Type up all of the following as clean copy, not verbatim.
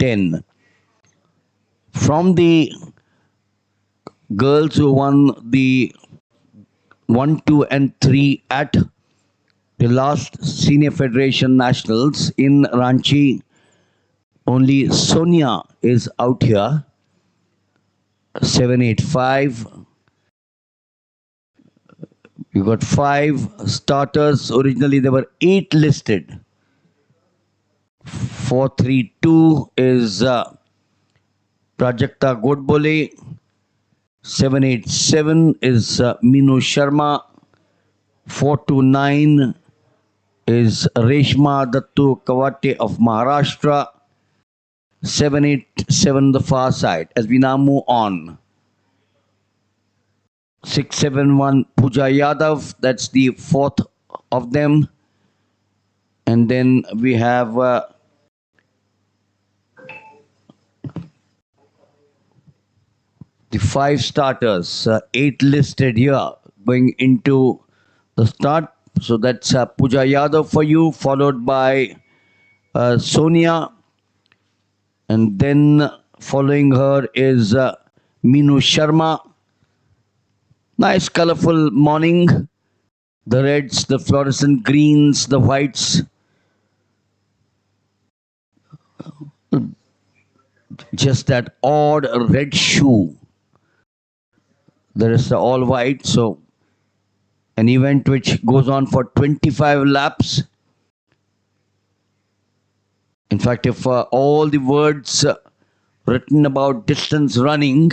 10. From the girls who won the 1, 2 and 3 at the last Senior Federation Nationals in Ranchi, only Soniya is out here. 785. You got 5 starters. Originally there were 8 listed. 432 is Prajakta Godbole. 787 is Meenu Sharma. 429 is Reshma Dattu Kawate of Maharashtra. 787 the far side. As we now move on. 671 Pooja Yadav, that's the 4th of them. And then we have the 5 starters, 8 listed here going into the start. So that's Pooja Yadav for you, followed by Soniya. And then following her is Meenu Sharma. Nice colorful morning. The reds, the fluorescent greens, the whites. Just that odd red shoe. The rest are all white. So an event which goes on for 25 laps. In fact, if all the words written about distance running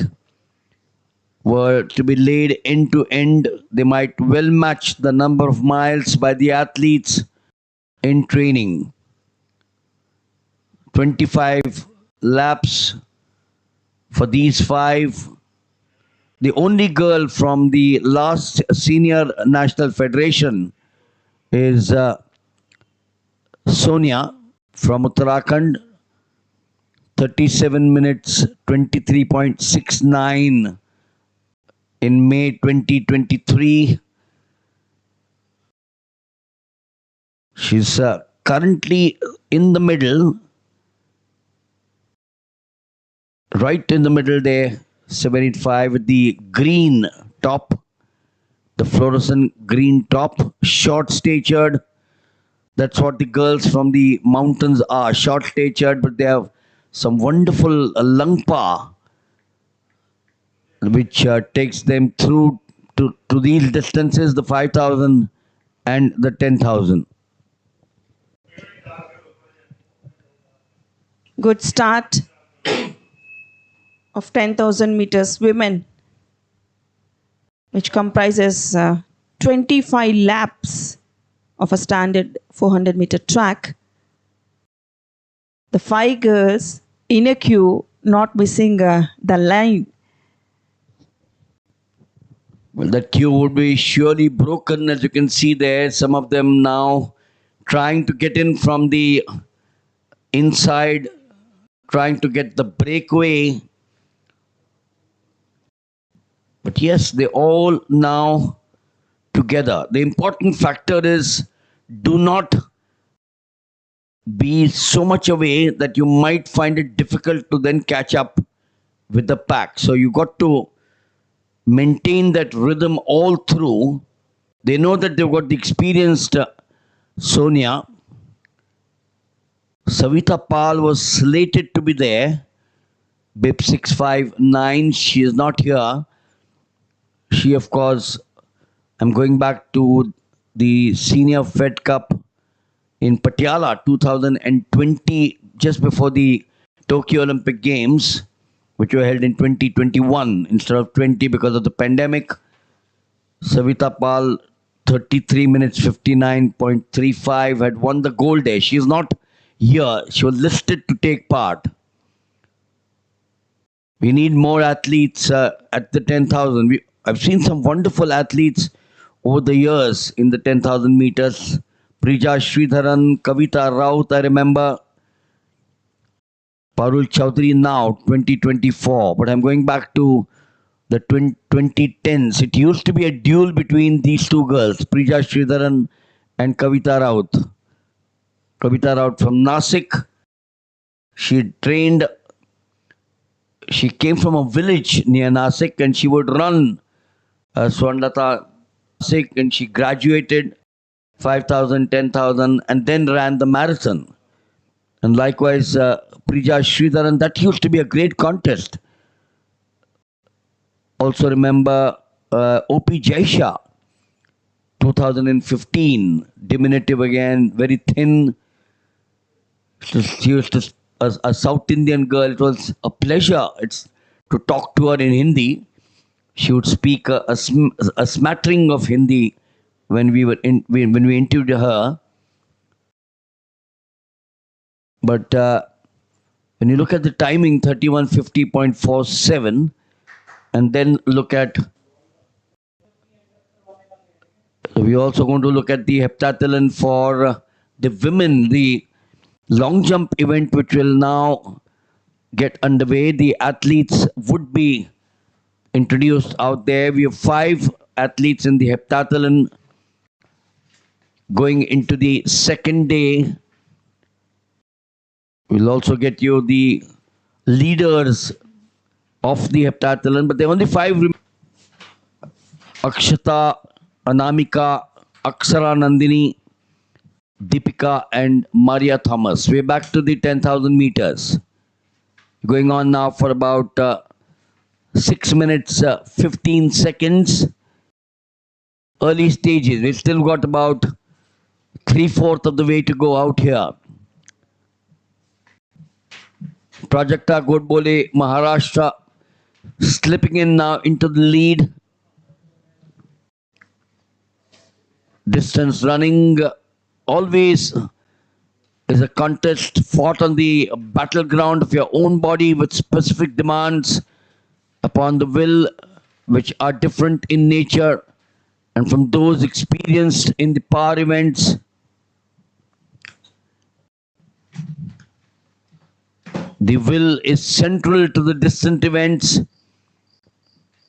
were to be laid end to end, they might well match the number of miles by the athletes in training. 25 laps for these 5. The only girl from the last Senior National Federation is Soniya from Uttarakhand. 37 minutes 23.69 in May 2023. She's currently in the middle, right in the middle there, 785 with the green top, the fluorescent green top, short-statured. That's what the girls from the mountains are, short-statured, but they have some wonderful lung power, which takes them through to these distances, the 5,000 and the 10,000. Good start of 10,000 meters women, which comprises 25 laps of a standard 400 meter track. The 5 girls in a queue, not missing the line. Well, that queue would be surely broken, as you can see there. Some of them now trying to get in from the inside, trying to get the breakaway. But yes, they all now together. The important factor is do not be so much away that you might find it difficult to then catch up with the pack. So you got to maintain that rhythm all through. They know that they've got the experienced Soniya. Savita Pal was slated to be there. BIP 659. She is not here. She, of course, I'm going back to the Senior Fed Cup in Patiala 2020, just before the Tokyo Olympic Games, which were held in 2021 instead of 20 because of the pandemic. Savita Pal, 33 minutes 59.35, had won the gold there. She is not here. She was listed to take part. We need more athletes at the 10,000. I've seen some wonderful athletes over the years in the 10,000 meters. Prija Sridharan, Kavita Raut, I remember. Parul Chaudhary now, 2024. But I'm going back to the 2010s. It used to be a duel between these 2 girls, Prija Sridharan and Kavita Raut. Kavita Raut from Nasik, She trained, she came from a village near Nasik and she would run Swarnlata Nasik, and she graduated 5,000, 10,000, and then ran the marathon. And likewise, Prija Sridharan, that used to be a great contest. Also remember OP Jaisha, 2015, diminutive again, very thin. She used to, a South Indian girl. It was a pleasure to talk to her in Hindi. She would speak a smattering of Hindi when when we interviewed her. But when you look at the timing, 31:50.47, and then look at, we're also going to look at the heptathlon for the women, the long jump event, which will now get underway. The athletes would be introduced out there. We have 5 athletes in the heptathlon going into the second day. We'll also get you the leaders of the heptathlon, but there are only 5 Akshata, Anamika, Aksara Nandini, Deepika, and Maria Thomas. We're back to the 10,000 meters. Going on now for about 6 minutes 15 seconds. Early stages. We've still got about 3/4 of the way to go out here. Prajakta Godbole, Maharashtra, slipping in now into the lead. Distance running always is a contest fought on the battleground of your own body with specific demands upon the will, which are different in nature, and from those experienced in the power events. The will is central to the distant events,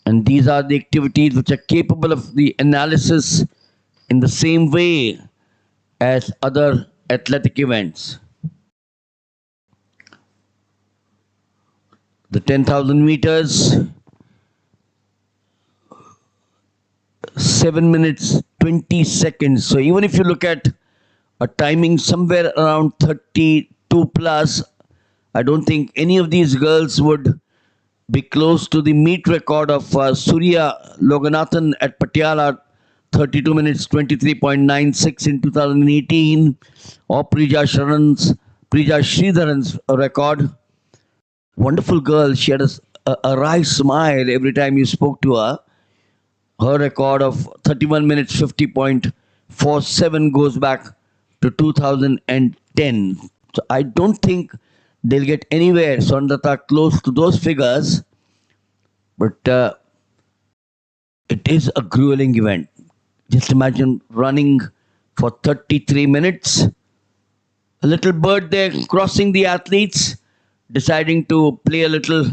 and these are the activities which are capable of the analysis in the same way as other athletic events. The 10,000 meters, 7 minutes 20 seconds. So even if you look at a timing somewhere around 32 plus, I don't think any of these girls would be close to the meet record of Surya Loganathan at Patiala, 32 minutes 23.96 in 2018, or Prija Sridharan's record. Wonderful girl. She had a wry smile every time you spoke to her. Her record of 31 minutes 50.47 goes back to 2010. So I don't think they'll get anywhere, Sondata, close to those figures. But it is a grueling event. Just imagine running for 33 minutes. A little bird there crossing the athletes, deciding to play a little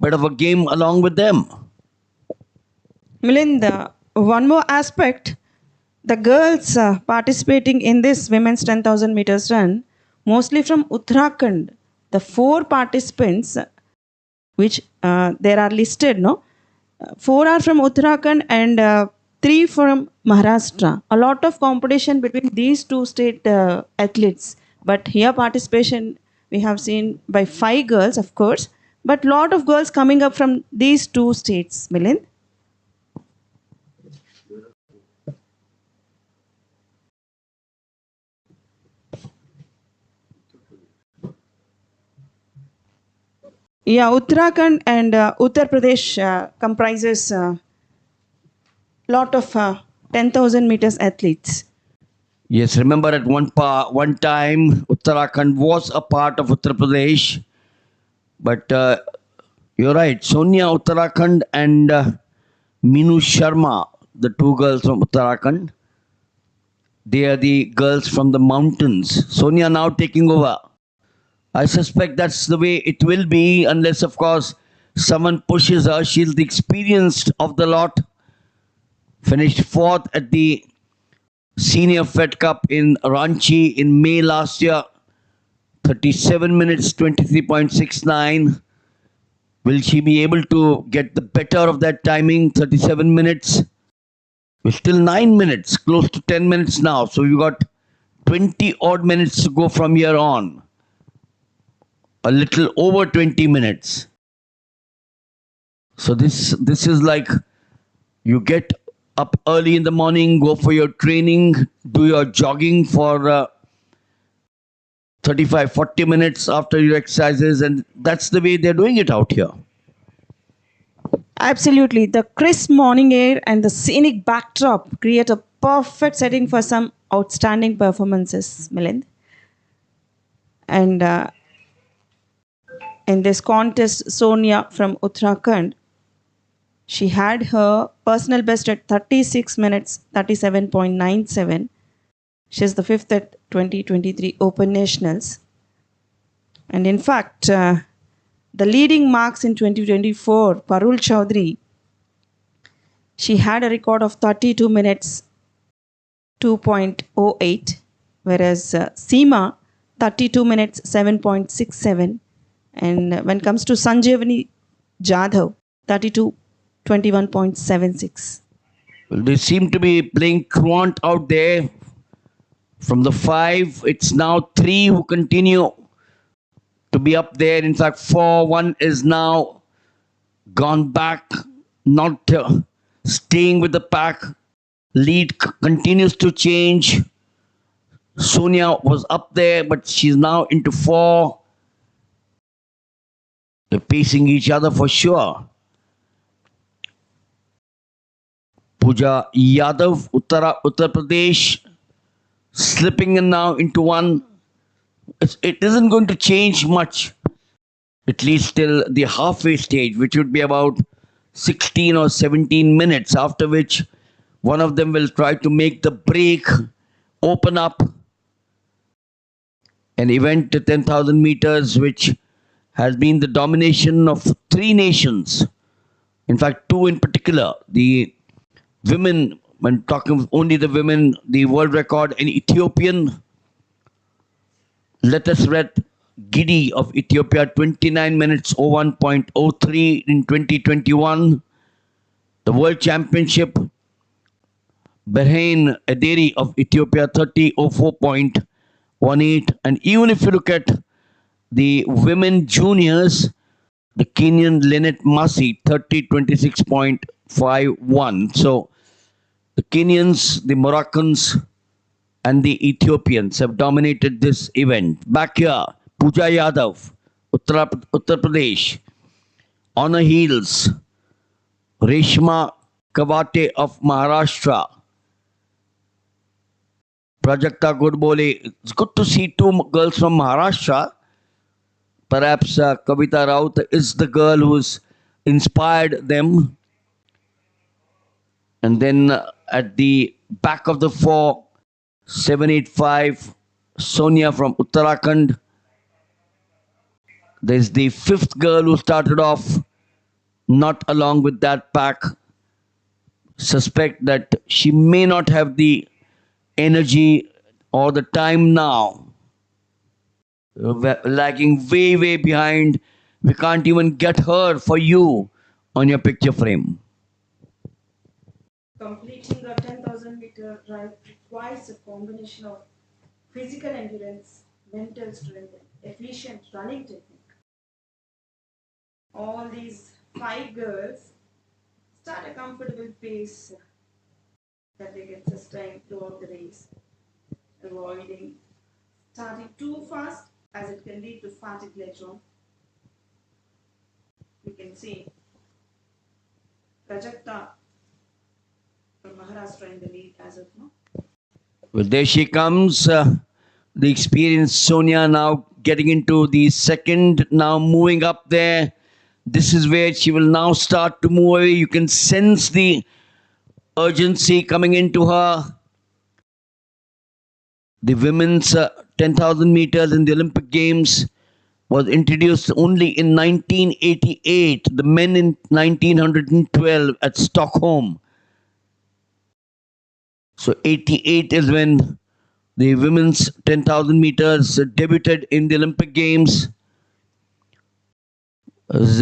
bit of a game along with them. Milind, one more aspect, the girls participating in this women's 10,000 meters run, mostly from Uttarakhand. The 4 participants, which there are listed, no? 4 are from Uttarakhand and 3 from Maharashtra. A lot of competition between these 2 state athletes. But here participation we have seen by 5 girls, of course, but lot of girls coming up from these 2 states, Milind. Yeah, Uttarakhand and Uttar Pradesh comprises lot of 10,000 meters athletes. Yes, remember at one time Uttarakhand was a part of Uttar Pradesh, but you're right. Soniya Uttarakhand and Minu Sharma, the 2 girls from Uttarakhand, they are the girls from the mountains. Soniya now taking over. I suspect that's the way it will be, unless, of course, someone pushes her. She's the experienced of the lot. Finished 4th at the Senior Fed Cup in Ranchi in May last year. 37 minutes 23.69. Will she be able to get the better of that timing? 37 minutes. We're still 9 minutes, close to 10 minutes now. So we've got 20 odd minutes to go from here on. A little over 20 minutes. So this is like you get up early in the morning, go for your training, do your jogging for 35, 40 minutes after your exercises, and that's the way they're doing it out here. Absolutely. The crisp morning air and the scenic backdrop create a perfect setting for some outstanding performances, Milind. And in this contest, Soniya from Uttarakhand, she had her personal best at 36 minutes 37.97. She's the fifth at 2023 Open Nationals. And in fact, the leading marks in 2024, Parul Chaudhary, she had a record of 32 minutes 2.08, whereas Seema, 32 minutes 7.67. And when it comes to Sanjeevani Jadhav, 32 21.76. Well, they seem to be playing truant out there. From the 5, it's now 3 who continue to be up there. In fact, 4, 1 is now gone back, not staying with the pack. Lead continues to change. Soniya was up there, but she's now into 4. They're pacing each other for sure. Pooja Yadav, Uttar Pradesh, slipping in now into 1. It isn't going to change much, at least till the halfway stage, which would be about 16 or 17 minutes, after which one of them will try to make the break, open up an event to 10,000 meters, which has been the domination of 3 nations. In fact, 2 in particular. The women, when talking of only the women, the world record in Ethiopian, let us read Gidi of Ethiopia, 29 minutes 01.03 in 2021. The World Championship, Bahrain Ederi of Ethiopia, 30.04.18. And even if you look at the women juniors, the Kenyan Lynette Masi, 30.26.51. So the Kenyans, the Moroccans, and the Ethiopians have dominated this event. Back here, Pooja Yadav, Uttar Pradesh. On her heels, Reshma Kavate of Maharashtra. Prajakta Godbole. It's good to see 2 girls from Maharashtra. Perhaps Kavita Raut is the girl who's inspired them. And then at the back of the 4, 785, Soniya from Uttarakhand. There's the 5th girl who started off not along with that pack. Suspect that she may not have the energy or the time now. Lagging way, way behind. We can't even get her for you on your picture frame. Completing a 10,000 meter drive requires a combination of physical endurance, mental strength, and efficient running technique. All these 5 girls start a comfortable pace that they can sustain throughout the race, avoiding starting too fast as it can lead to fatigue later on. We can see Prajakta from Maharashtra in the lead as of now. Well, there she comes. The experienced Soniya now getting into the 2nd, now moving up there. This is where she will now start to move away. You can sense the urgency coming into her. The women's 10,000 meters in the Olympic Games was introduced only in 1988. The men in 1912 at Stockholm. So 88 is when The women's 10,000 meters debuted in the Olympic Games. As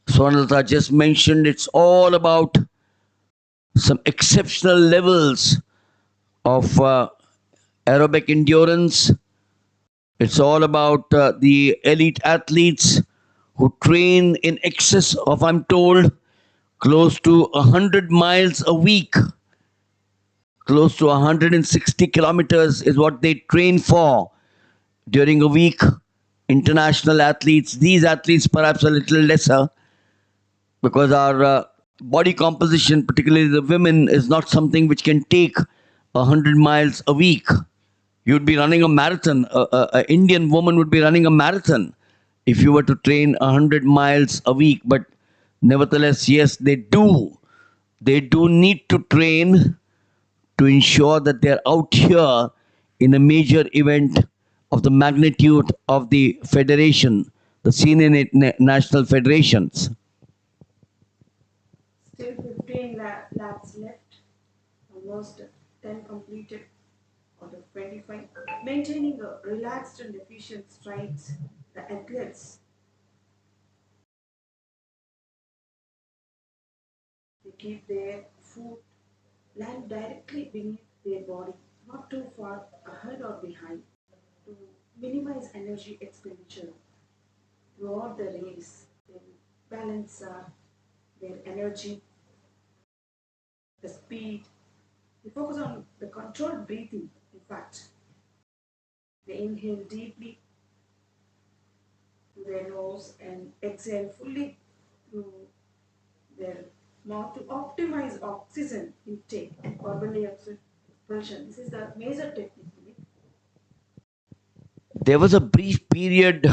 Swarnalata just mentioned, it's all about some exceptional levels of aerobic endurance. It's all about the elite athletes who train in excess of, I'm told, close to 100 miles a week. Close to 160 kilometers is what they train for during a week. International athletes, these athletes perhaps a little lesser, because our body composition, particularly the women, is not something which can take 100 miles a week. You'd be running a marathon. An Indian woman would be running a marathon if you were to train 100 miles a week. But nevertheless, yes, they do. They do need to train to ensure that they're out here in a major event of the magnitude of the federation, the senior national federations. Still 15 laps left, almost 10 completed out of 25. Maintaining a relaxed and efficient strides, the athletes, they keep their foot land directly beneath their body, not too far ahead or behind, to minimize energy expenditure throughout the race. They balance their energy, the speed. They focus on the controlled breathing, in fact. They inhale deeply through their nose and exhale fully through their mouth to optimize oxygen intake and carbon dioxide expulsion. This is the major technique. There was a brief period,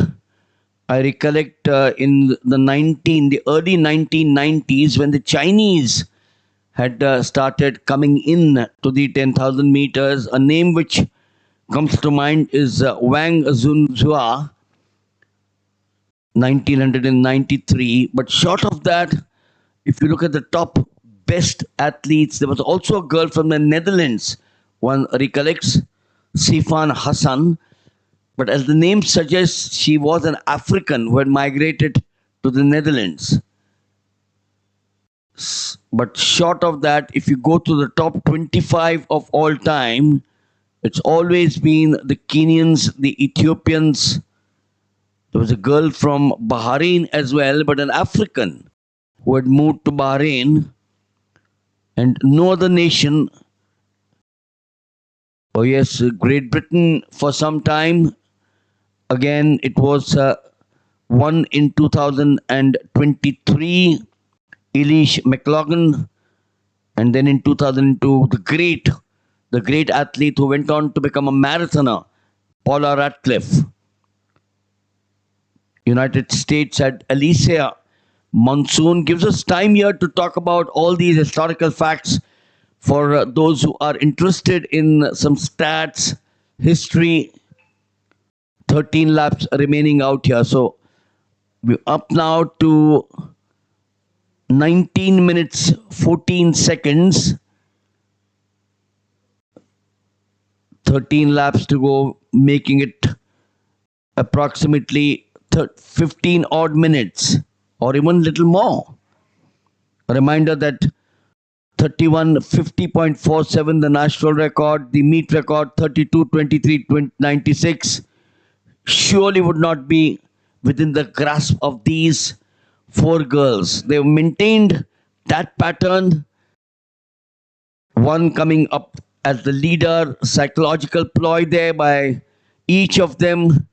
I recollect, in the early 1990s, when the Chinese had started coming in to the 10,000 meters. A name which comes to mind is Wang Zunzhua, 1993. But short of that, if you look at the top best athletes, there was also a girl from the Netherlands, one recollects, Sifan Hassan. But as the name suggests, she was an African who had migrated to the Netherlands. But short of that, if you go to the top 25 of all time, it's always been the Kenyans, the Ethiopians. There was a girl from Bahrain as well, but an African who had moved to Bahrain, and no other nation. Oh yes, Great Britain for some time. Again, it was won in 2023, Elish McLaughlin, and then in 2002, the great athlete who went on to become a marathoner, Paula Radcliffe. United States had Alicia Monsoon. Gives us time here to talk about all these historical facts for those who are interested in some stats, history. 13 laps remaining out here. So we're up now to 19 minutes 14 seconds. 13 laps to go, making it approximately 15 odd minutes or even little more. A reminder that 31:50.47 the national record, the meet record 32:23.96 surely would not be within the grasp of these four girls. They've maintained that pattern, one coming up as the leader, psychological ploy there by each of them.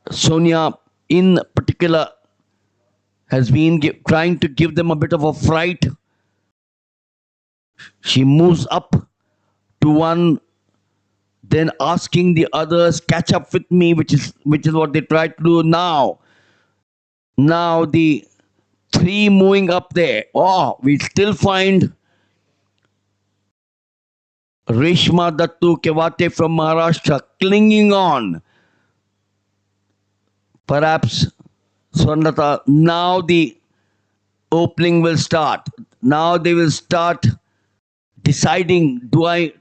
Soniya in particular has been trying to give them a bit of a fright. She moves up to one, then asking the others, catch up with me, which is what they try to do now. Now the three moving up there. Oh, we still find Reshma Dattu Kewate from Maharashtra clinging on. Perhaps, Swarnalata, now the opening will start. Now they will start deciding, do I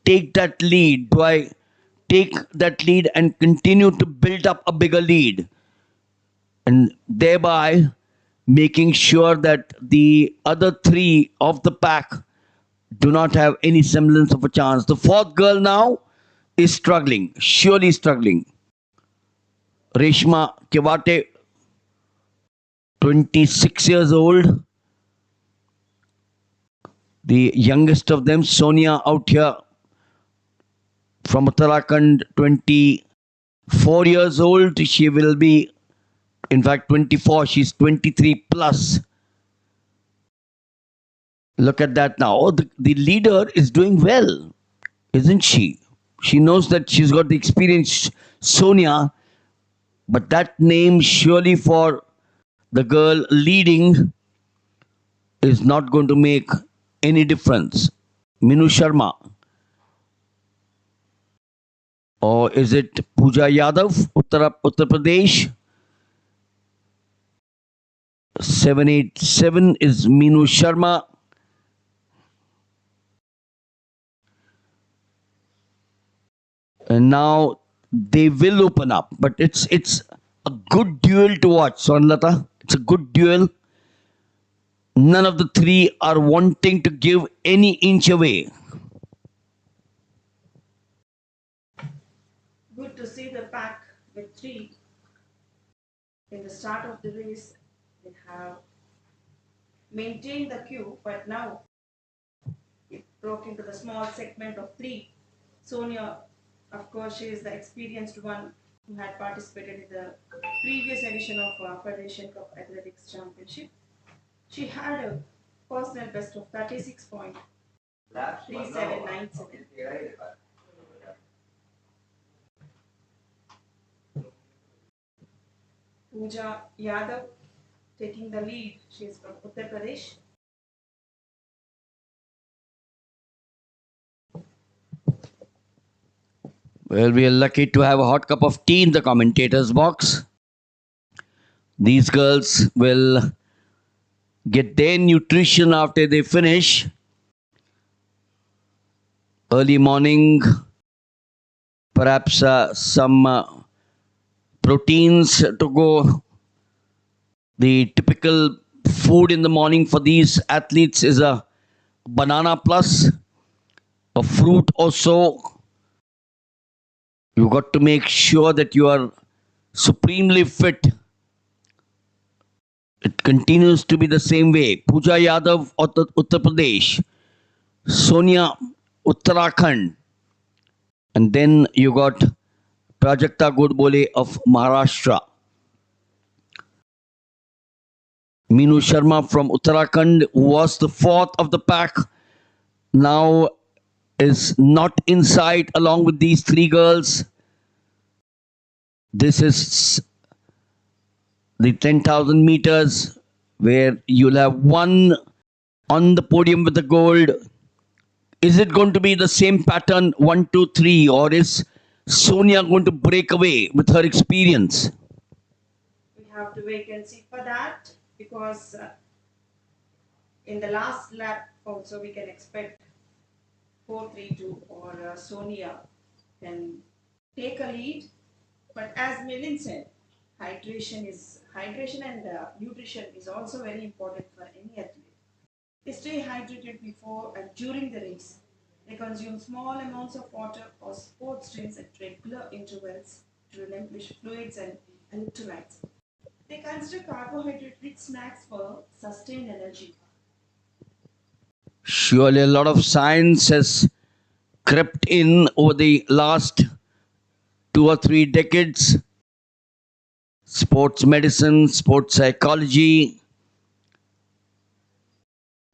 take that lead? Do I take that lead and continue to build up a bigger lead? And thereby making sure that the other three of the pack do not have any semblance of a chance. The fourth girl now is struggling, surely struggling. Reshma Kewate, 26 years old. The youngest of them, Soniya, out here from Uttarakhand, 24 years old. She will be, in fact, 24. She's 23 plus. Look at that now. Oh, the leader is doing well, isn't she? She knows that she's got the experience, Soniya, but that name surely for the girl leading is not going to make any difference. Minu Sharma. Or is it Pooja Yadav, Uttar Pradesh? 787 is Minu Sharma. And now they will open up. But it's a good duel to watch, Swarnlata. It's a good duel. None of the three are wanting to give any inch away. Good to see the pack with three. In the start of the race, they have maintained the queue, but now it broke into the small segment of three. Soniya, of course, she is the experienced one who had participated in the previous edition of Federation Cup Athletics Championship. She had a personal best of 36.3797. Pooja Yadav taking the lead. She is from Uttar Pradesh. Well, we are lucky to have a hot cup of tea in the commentators box. These girls will get their nutrition after they finish. Early morning, perhaps some proteins to go. The typical food in the morning for these athletes is a banana plus a fruit or so. You've got to make sure that you are supremely fit. It continues to be the same way. Pooja Yadav, Uttar Pradesh. Soniya, Uttarakhand. And then you got Prajakta Godbole of Maharashtra. Minu Sharma from Uttarakhand, who was the fourth of the pack, now is not in sight along with these three girls. This is the 10,000 meters where you'll have one on the podium with the gold. Is it going to be the same pattern, 1, 2, 3, or is Soniya going to break away with her experience? We have to wait and see for that, because in the last lap also we can expect 4-3-2 or Soniya can take a lead. But as Milin said, hydration and nutrition is also very important for any athlete. They stay hydrated before and during the race. They consume small amounts of water or sports drinks at regular intervals to replenish fluids and electrolytes. They consider carbohydrate-rich snacks for sustained energy. Surely a lot of science has crept in over the last 2 or 3 decades. Sports medicine, sports psychology,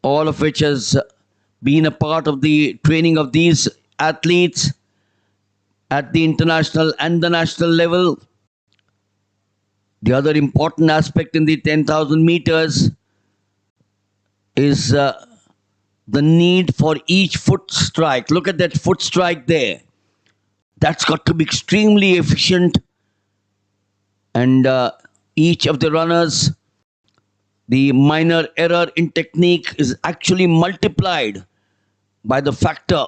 all of which has been a part of the training of these athletes at the international and the national level. The other important aspect in the 10,000 meters is the need for each foot strike. Look at that foot strike there. That's got to be extremely efficient. And each of the runners, the minor error in technique is actually multiplied by the factor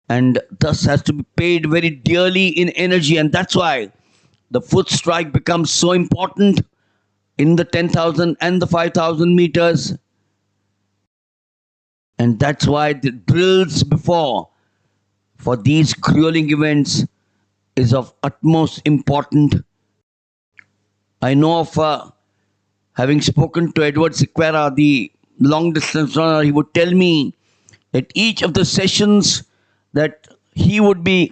and thus has to be paid very dearly in energy. And that's why the foot strike becomes so important in the 10,000 and the 5,000 meters. And that's why the drills before for these grueling events is of utmost importance. I know of having spoken to Edward Sequeira, the long distance runner, he would tell me at each of the sessions that he would be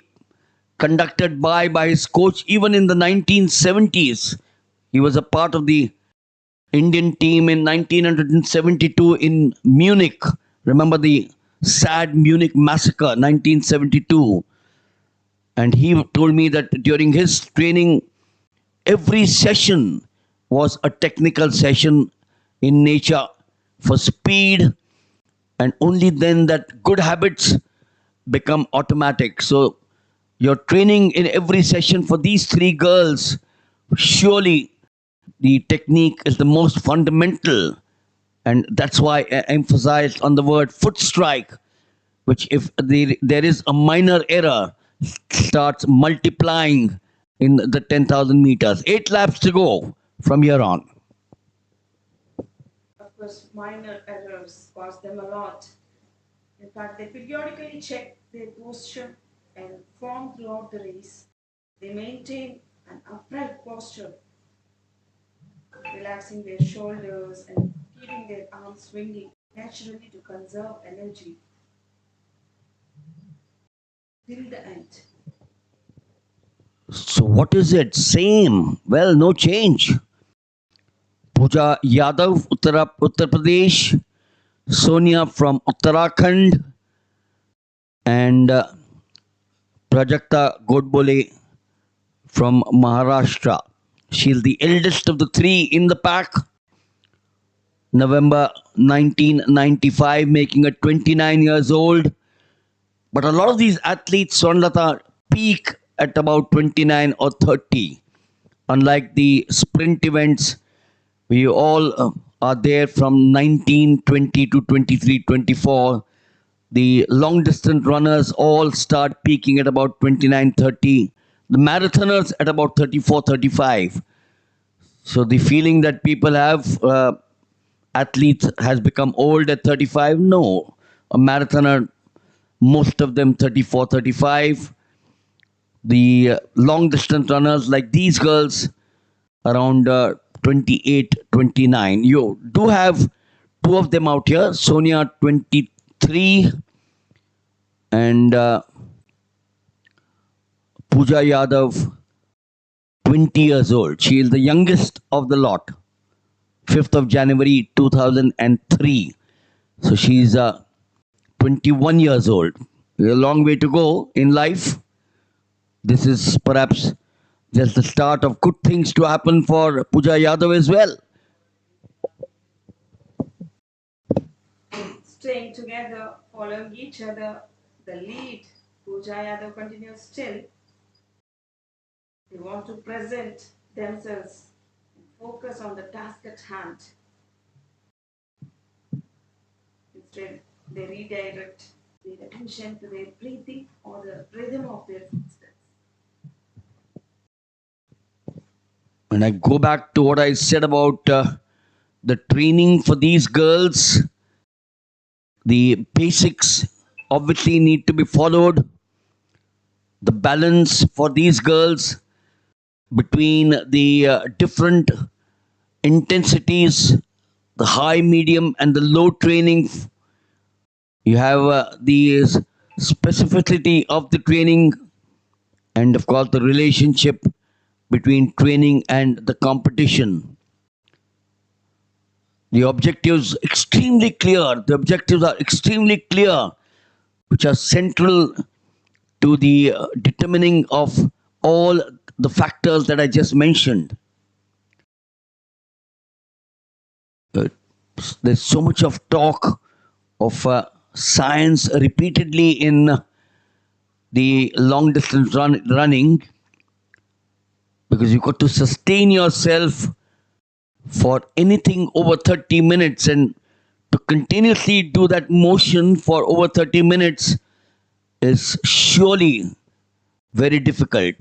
conducted by his coach. Even in the 1970s, he was a part of the Indian team in 1972 in Munich. Remember the sad Munich massacre, 1972. And he told me that during his training, every session was a technical session in nature for speed, and only then that good habits become automatic. So your training in every session for these three girls, surely the technique is the most fundamental, and that's why I emphasized on the word foot strike, which if there is a minor error, starts multiplying in the 10,000 meters. 8 laps to go from here on. Of course, minor errors cost them a lot. In fact, they periodically check their posture and form throughout the race. They maintain an upright posture, relaxing their shoulders and keeping their arms swinging naturally to conserve energy till the end. So what is it? Same. Well, no change. Pooja Yadav, Uttar Pradesh. Soniya from Uttarakhand. And Prajakta Godbole from Maharashtra. She's the eldest of the three in the pack. November 1995, making her 29 years old. But a lot of these athletes, Swarnlata, peak at about 29 or 30. Unlike the sprint events, we all are there from 19, 20 to 23, 24. The long distance runners all start peaking at about 29, 30. The marathoners at about 34, 35. So the feeling that people have, athletes has become old at 35. No, a marathoner, most of them 34, 35. The long distance runners like these girls around 28, 29. You do have two of them out here, Soniya 23 and Pooja Yadav 20 years old. She is the youngest of the lot, 5th of January 2003. So she's 21 years old. A long way to go in life. This is perhaps just the start of good things to happen for Pooja Yadav as well. Staying together, following each other, the lead, Pooja Yadav continues still. They want to present themselves and focus on the task at hand. Instead, they redirect their attention to their breathing or the rhythm of their footsteps. When I go back to what I said about the training for these girls, the basics obviously need to be followed. The balance for these girls between the different intensities, the high, medium, and the low training. You have the specificity of the training, and of course the relationship between training and the competition. The objectives extremely clear. The objectives are extremely clear, which are central to the determining of all the factors that I just mentioned. There's so much of talk of science repeatedly in the long distance running, because you've got to sustain yourself for anything over 30 minutes, and to continuously do that motion for over 30 minutes is surely very difficult.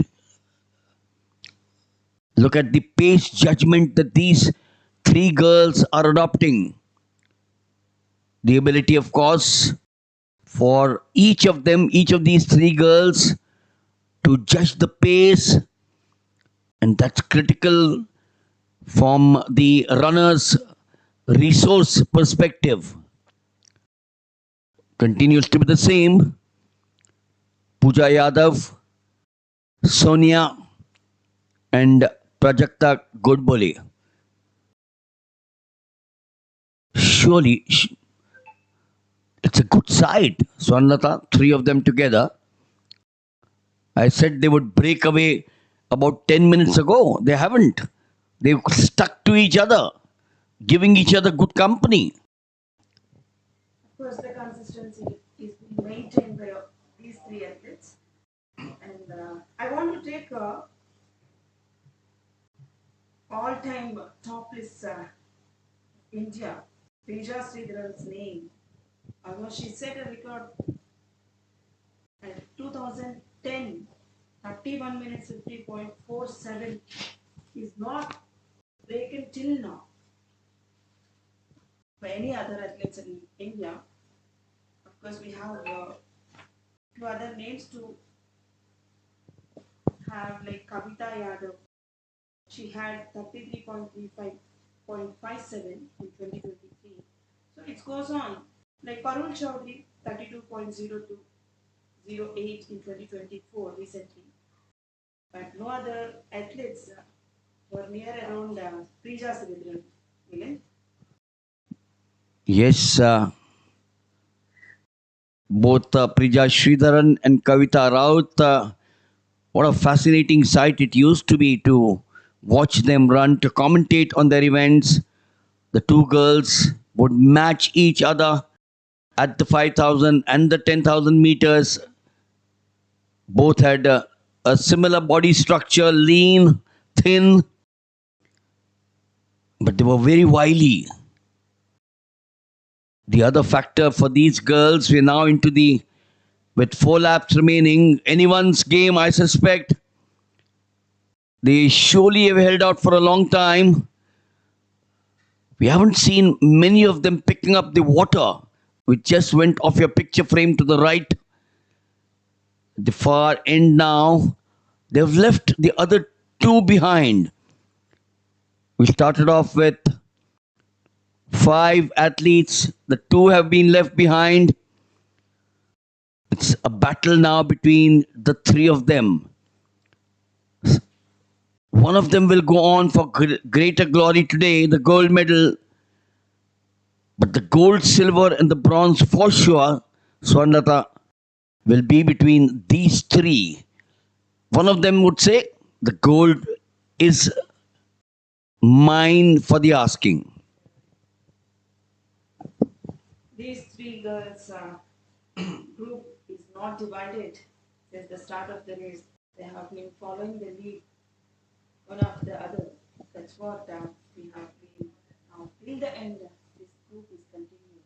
Look at the pace judgment that these three girls are adopting. The ability, of course, for each of them, each of these three girls, to judge the pace, and that's critical from the runner's resource perspective. Continues to be the same. Pooja Yadav, Soniya, and Prajakta Godbole. Surely, it's a good side. Swarnlata, three of them together. I said they would break away about 10 minutes ago. They haven't. They've stuck to each other, giving each other good company. Of course, the consistency is being maintained by these three athletes. And I want to take all-time topless India, Pooja Sridharan's name. Almost she set a record at 2010, 31 minutes 50.47 is not taken till now by any other athletes in India. Of course, we have two other names to have, like Kavita Yadav. She had 33.35.57 in 2023. So it goes on. Like Parul Chaudhary, 32.0208 in 2024 recently. But no other athletes were near around Pooja Sridharan. Milan. Yes, both Prija Sridharan and Kavita Raut. What a fascinating sight it used to be to watch them run, to commentate on their events. The two girls would match each other at the 5,000 and the 10,000 meters. Both had a similar body structure, lean, thin, but they were very wily. The other factor for these girls, we're now into with 4 laps remaining, anyone's game, I suspect. They surely have held out for a long time. We haven't seen many of them picking up the water, which just went off your picture frame to the right. The far end now, they've left the other two behind. We started off with 5 athletes. The 2 have been left behind. It's a battle now between the 3 of them. One of them will go on for greater glory today, the gold medal. But the gold, silver, and the bronze for sure, Swarnlata, will be between these 3. One of them would say, the gold is mine for the asking. These three girls group is not divided since the start of the race. They have been following the lead one after the other. That's what we have been now till the end. This group is continuing.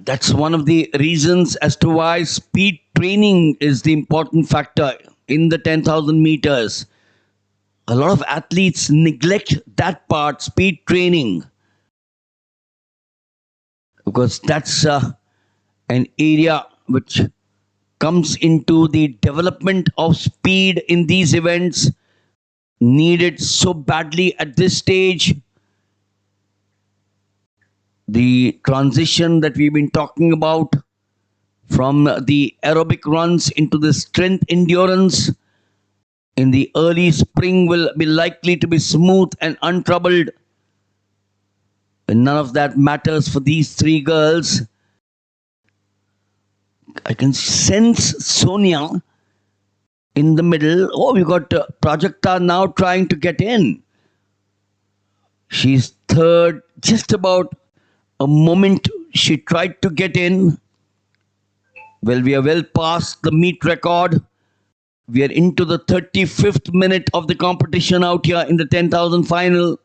That's one of the reasons as to why speed training is the important factor in the 10,000 meters. A lot of athletes neglect that part, speed training, because that's an area which comes into the development of speed in these events, needed so badly at this stage. The transition that we've been talking about from the aerobic runs into the strength endurance in the early spring will be likely to be smooth and untroubled. And none of that matters for these 3 girls. I can sense Soniya in the middle. Oh, we got Prajakta now trying to get in. She's third, just about a moment she tried to get in. Well, we are well past the meet record. We are into the 35th minute of the competition out here in the 10,000 final.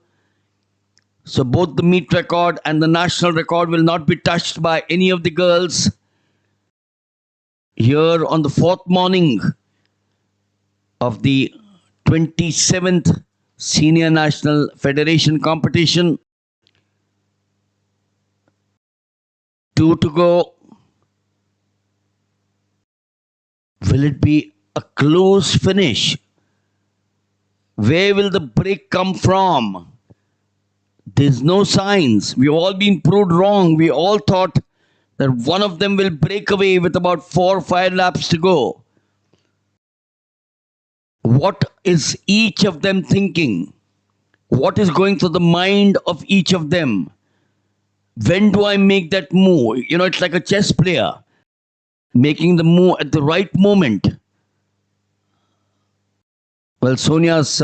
So both the meet record and the national record will not be touched by any of the girls. here on the fourth morning of the 27th Senior National Federation competition. 2 to go. Will it be a close finish? Where will the break come from? There's no signs. We've all been proved wrong. We all thought that one of them will break away with about 4 or 5 laps to go. What is each of them thinking? What is going through the mind of each of them? When do I make that move? You know, it's like a chess player making the move at the right moment. Well, Sonia's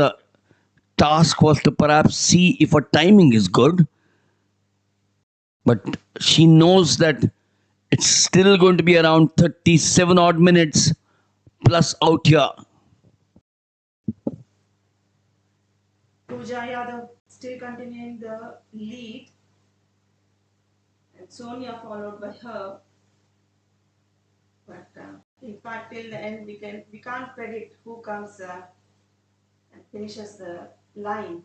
task was to perhaps see if her timing is good, but she knows that it's still going to be around 37 odd minutes plus out here. Pooja Yadav still continuing the lead, and Soniya followed by her. But in fact, till the end, we can't predict who comes and finishes the line.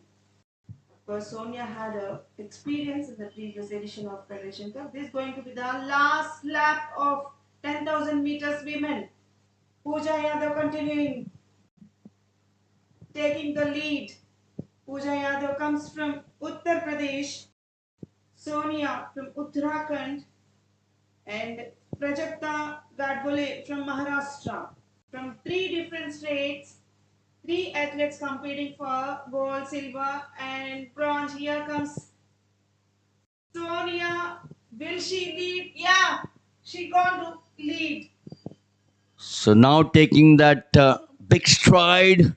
Of course, Soniya had a experience in the previous edition of Federation Cup. This is going to be the last lap of 10,000 meters women. Pooja Yadav continuing, taking the lead. Pooja Yadav comes from Uttar Pradesh, Soniya from Uttarakhand, and Prajakta Gadbole from Maharashtra. From 3 different states, 3 athletes competing for gold, silver, and bronze. Here comes Soniya. Will she lead? Yeah, she going to lead. So now taking that big stride,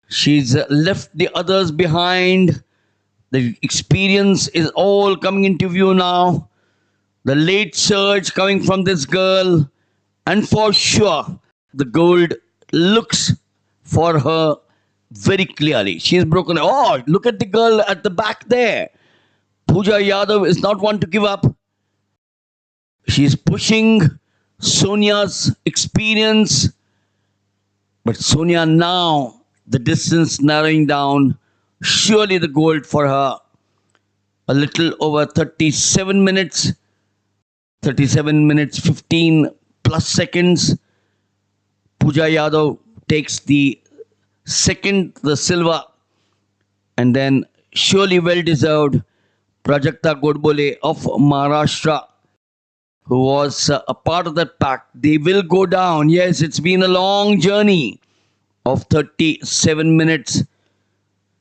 she's left the others behind. The experience is all coming into view now. The late surge coming from this girl, and for sure, the gold looks for her very clearly. She's broken. Oh, look at the girl at the back there. Pooja Yadav is not one to give up. She's pushing Sonia's experience, but Soniya now, the distance narrowing down, surely the gold for her. A little over 37 minutes, 15 plus seconds. Pooja Yadav takes the second, the silver, and then surely well deserved Prajakta Godbole of Maharashtra, who was a part of that pack. They will go down. Yes, it's been a long journey of 37 minutes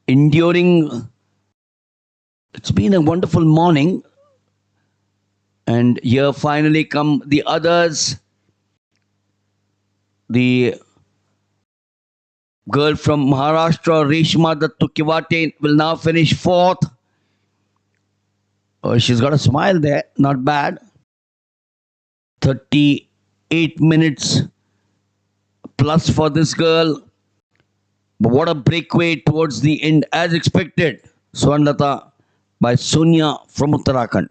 enduring. It's been a wonderful morning. And here finally come the others. The girl from Maharashtra, Reshma Dattukivate, will now finish 4th. Oh, she's got a smile there. Not bad. 38 minutes plus for this girl. But what a breakaway towards the end, as expected. Swarnlata by Soniya from Uttarakhand.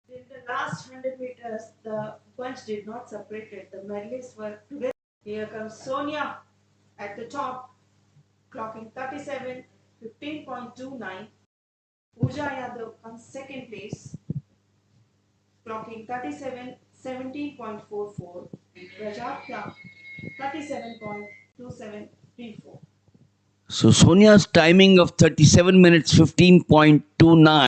In the last 100 meters, the bunch did not separate it. The medalists were together. Here comes Soniya at the top, clocking 37, 15.29. Pooja Yadav comes second place, clocking 37, 17.44. Prajakta, 37.2734. So Sonia's timing of 37 minutes 15.29